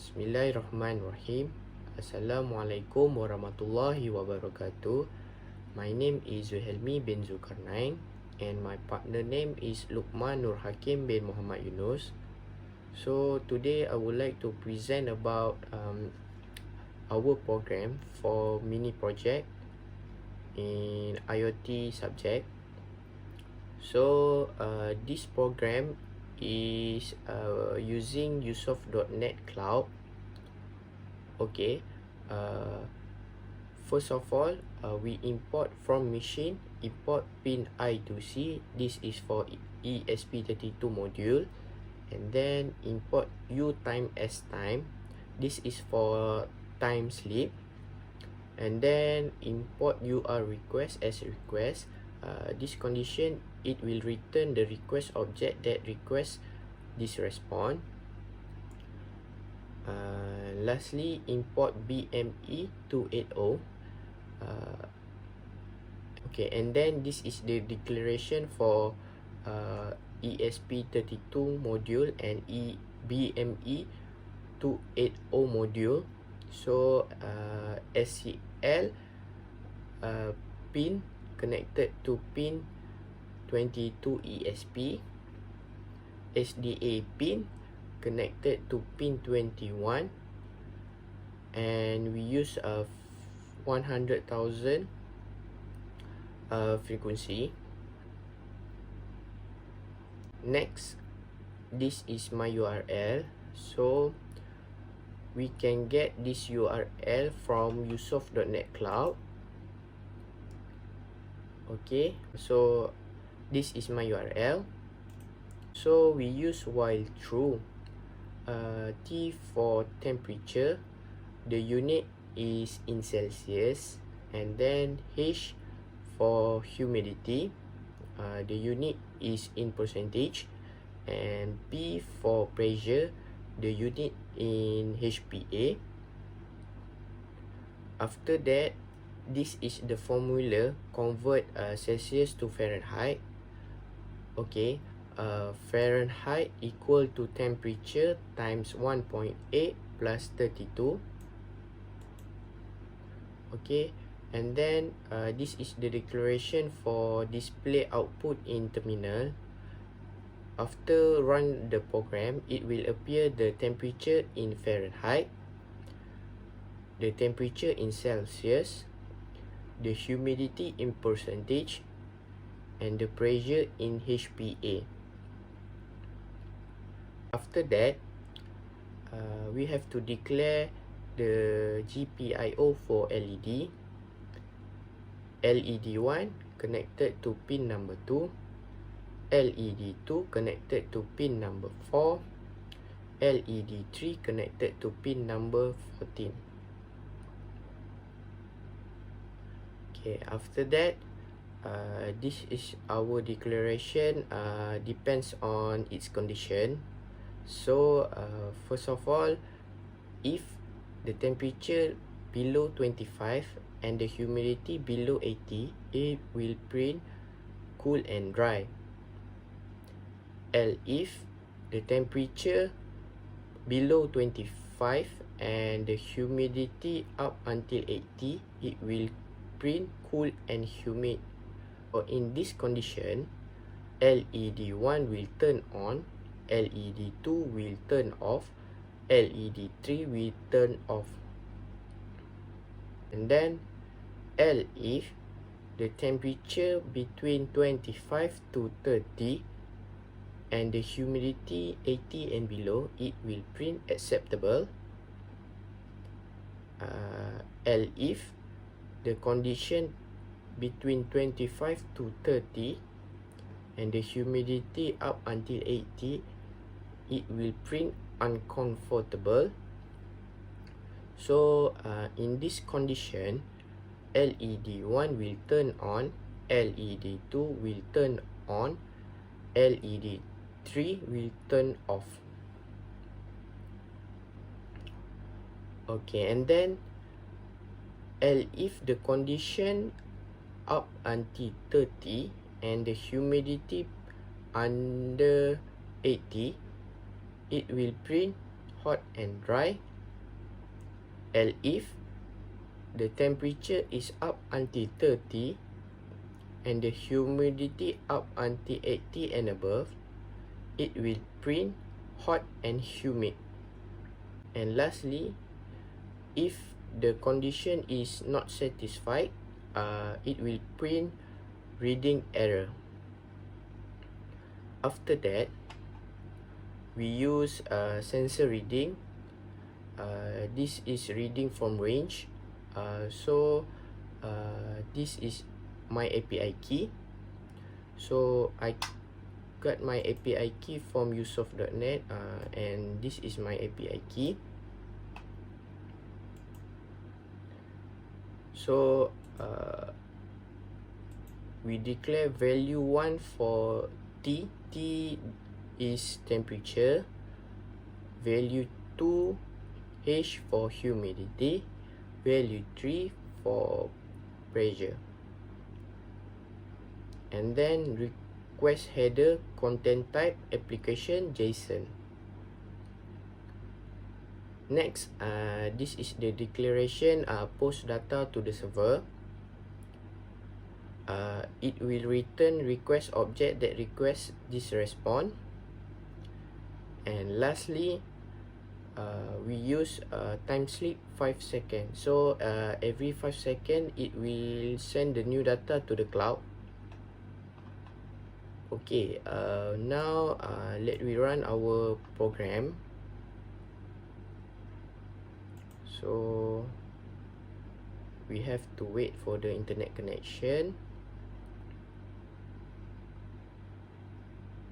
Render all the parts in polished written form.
Bismillahirrahmanirrahim. Assalamualaikum warahmatullahi wabarakatuh. My name is Zuhelmi bin Zulkarnain and my partner name is Luqman Nur Hakim bin Muhammad Yunus. So today I would like to present about our program for mini project in IoT subject. So this program is using Yusof.net cloud. Okay, first of all, we import from machine, import pin I to C. This is for ESP32 module. And then import U time S time. This is for time sleep. And then import UR request as request. This condition, it will return the request object that requests this response. Lastly, import BME 280. Okay, and then this is the declaration for ESP32 module and BME 280 module. So SCL pin connected to pin 22 ESP, SDA pin connected to pin 21, and we use 100,000 frequency. Next, this is my URL. So we can get this URL from Yusof.net cloud. Okay, so this is my URL. So we use while true. T for temperature, the unit is in Celsius, and then H for humidity, the unit is in percentage, and P for pressure, the unit in HPA. After that, this is the formula, convert Celsius to Fahrenheit. Okay, Fahrenheit equal to temperature times 1.8 plus 32. Okay, and then this is the declaration for display output in terminal. After run the program, it will appear the temperature in Fahrenheit, the temperature in Celsius, the humidity in percentage, and the pressure in HPA. After that, we have to declare the GPIO for LED. LED1 connected to pin number 2, LED2 connected to pin number 4, LED3 connected to pin number 14. Okay, after that, this is our declaration, depends on its condition. So first of all, if the temperature below 25 and the humidity below 80, it will print cool and dry. If the temperature below 25 and the humidity up until 80, it will print cool and humid. Or in this condition, LED1 will turn on, LED2 will turn off, LED3 will turn off. And then if the temperature between 25 to 30 and the humidity 80 and below, it will print acceptable. If the condition between 25 to 30 and the humidity up until 80, it will print uncomfortable. So in this condition, LED1 will turn on, LED2 will turn on, LED3 will turn off. Okay, and then if the condition up until 30 and the humidity under 80, it will print hot and dry. L if the temperature is up until 30 and the humidity up until 80 and above, it will print hot and humid. And lastly, if the condition is not satisfied, it will print reading error. After that, we use sensor reading. This is reading from range. So this is my API key. So I got my API key from usoft.net, and this is my API key. So we declare value 1 for T. T is temperature. Value 2 H for humidity. Value 3 for pressure. And then request header content type application JSON. Next, this is the declaration post data to the server. It will return request object that requests this response. And lastly, we use time slip 5 seconds. So every 5 seconds it will send the new data to the cloud. Okay, now let me run our program. So we have to wait for the internet connection.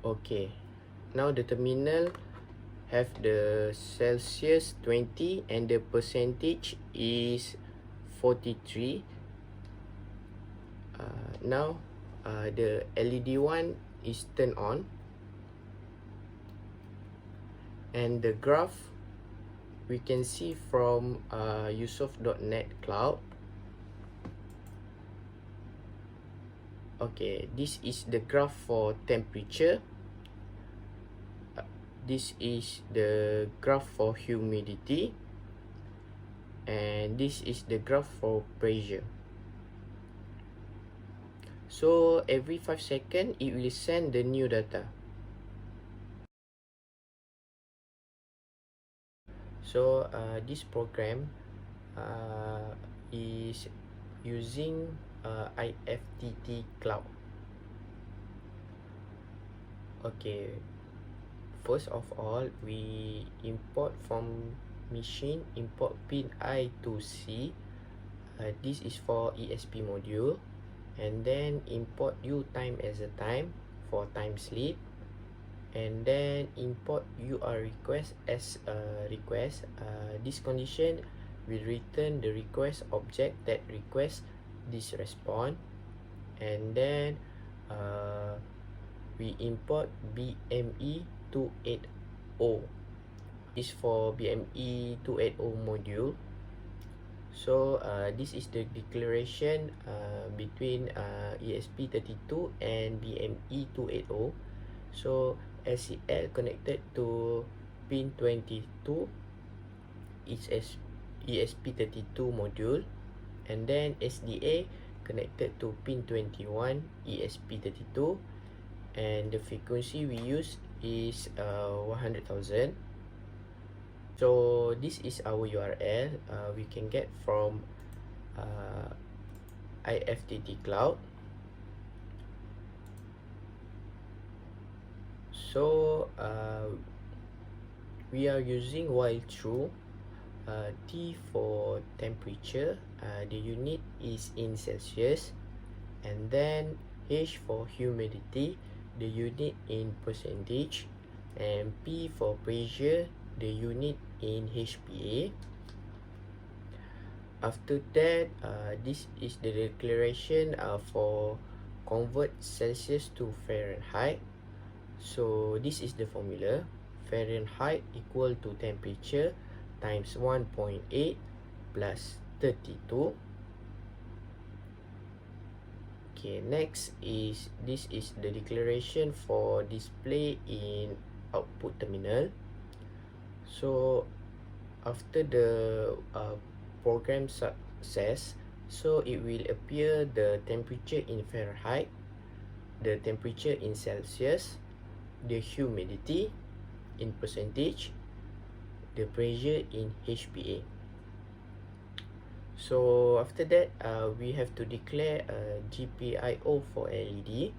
Okay, now the terminal have the Celsius 20 and the percentage is 43. Now the LED one is turned on, and the graph we can see from usoft.net cloud. Okay, this is the graph for temperature. This is the graph for humidity, and this is the graph for pressure. So every 5 seconds it will send the new data. So this program is using IFTTT cloud. Okay, first of all, we import from machine, import pin I to C. This is for ESP module. And then import U time as a time for time slip. And then import UR request as a request. This condition will return the request object that requests this response. And then we import BME 280 is for BME 280 module. So this is the declaration between ESP32 and BME 280. So SCL connected to pin 22 is ESP32 module, and then SDA connected to pin 21 ESP32, and the frequency we use is 100,000. So this is our URL we can get from IFTTT cloud. So we are using while true. T for temperature, the unit is in Celsius, and then H for humidity, the unit in percentage, and P for pressure, the unit in HPA. After that, this is the declaration for convert Celsius to Fahrenheit. So this is the formula. Fahrenheit equal to temperature times 1.8 plus 32. Okay, next is this is the declaration for display in output terminal. So after the program success, so it will appear the temperature in Fahrenheit, the temperature in Celsius, the humidity in percentage, the pressure in HPA. So after that, we have to declare a GPIO for LED.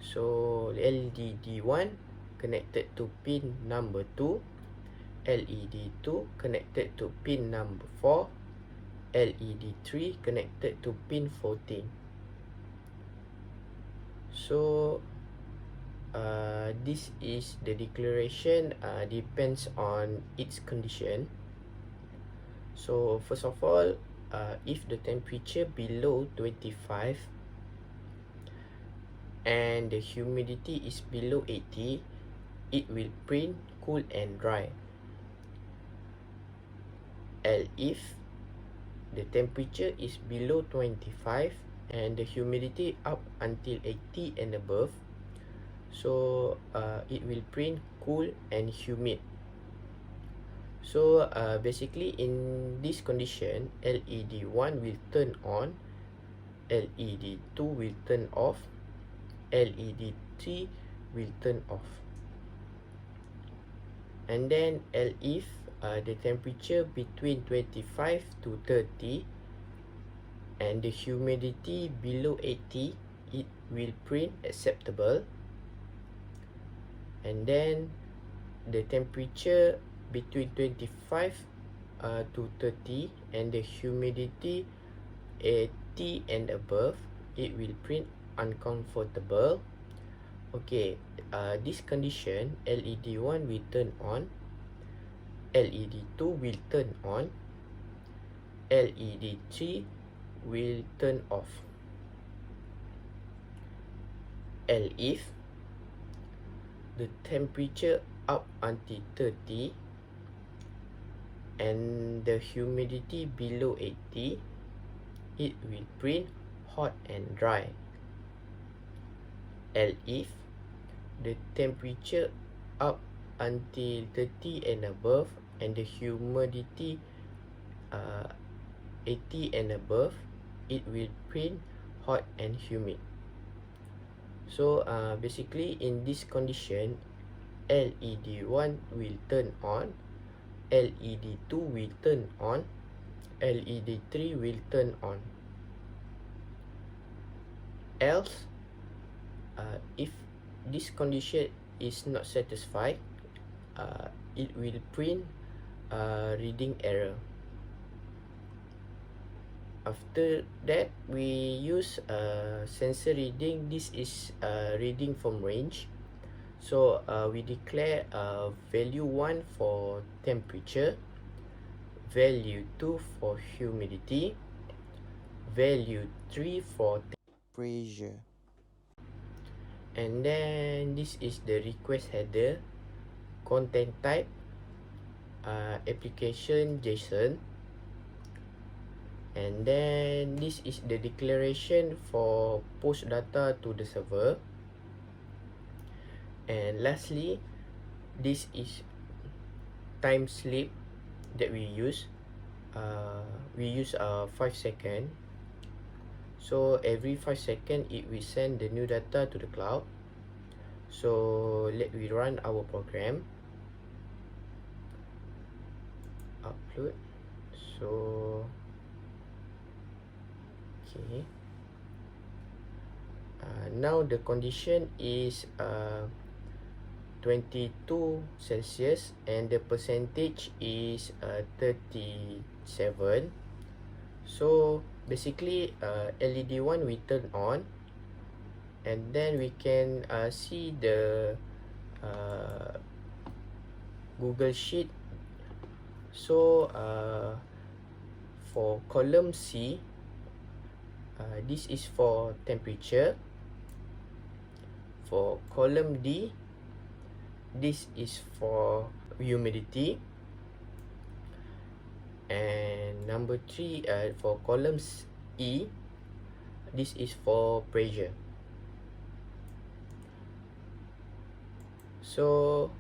So LED D1 connected to pin number 2, LED 2 connected to pin number 4, LED 3 connected to pin 14. So this is the declaration, depends on its condition. So first of all, if the temperature below 25 and the humidity is below 80, it will print cool and dry. And if the temperature is below 25 and the humidity up until 80 and above, so it will print cool and humid. So basically in this condition, LED 1 will turn on, LED 2 will turn off, LED 3 will turn off. And then if the temperature between 25 to 30 and the humidity below 80, it will print acceptable. And then the temperature between 25 to 30 and the humidity 80 and above, it will print uncomfortable. Okay, this condition, LED 1 will turn on, LED 2 will turn on, LED 3 will turn off. And if the temperature up until 30 and the humidity below 80, it will print hot and dry. And if the temperature up until 30 and above and the humidity 80 and above, it will print hot and humid. So basically in this condition, LED 1 will turn on, LED 2 will turn on, LED 3 will turn on. Else, if this condition is not satisfied, it will print reading error. After that, we use sensor reading. This is reading from range. So we declare value 1 for temperature, value 2 for humidity, value 3 for pressure. And then this is the request header, content type, application JSON. And then this is the declaration for post data to the server. And lastly, this is time slip that we use. We use 5 seconds. So every 5 seconds it will send the new data to the cloud. So let we run our program. Upload. So okay. Now the condition is 22 Celsius and the percentage is 37. So basically LED 1 will turn on, and then we can see the Google Sheet. So for column C, this is for temperature. For column D, this is for humidity. And number 3, for columns E, this is for pressure. So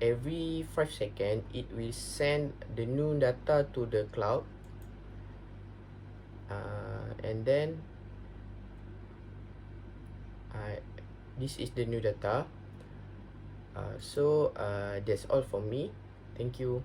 every 5 seconds it will send the new data to the cloud, and then this is the new data. So that's all for me. Thank you.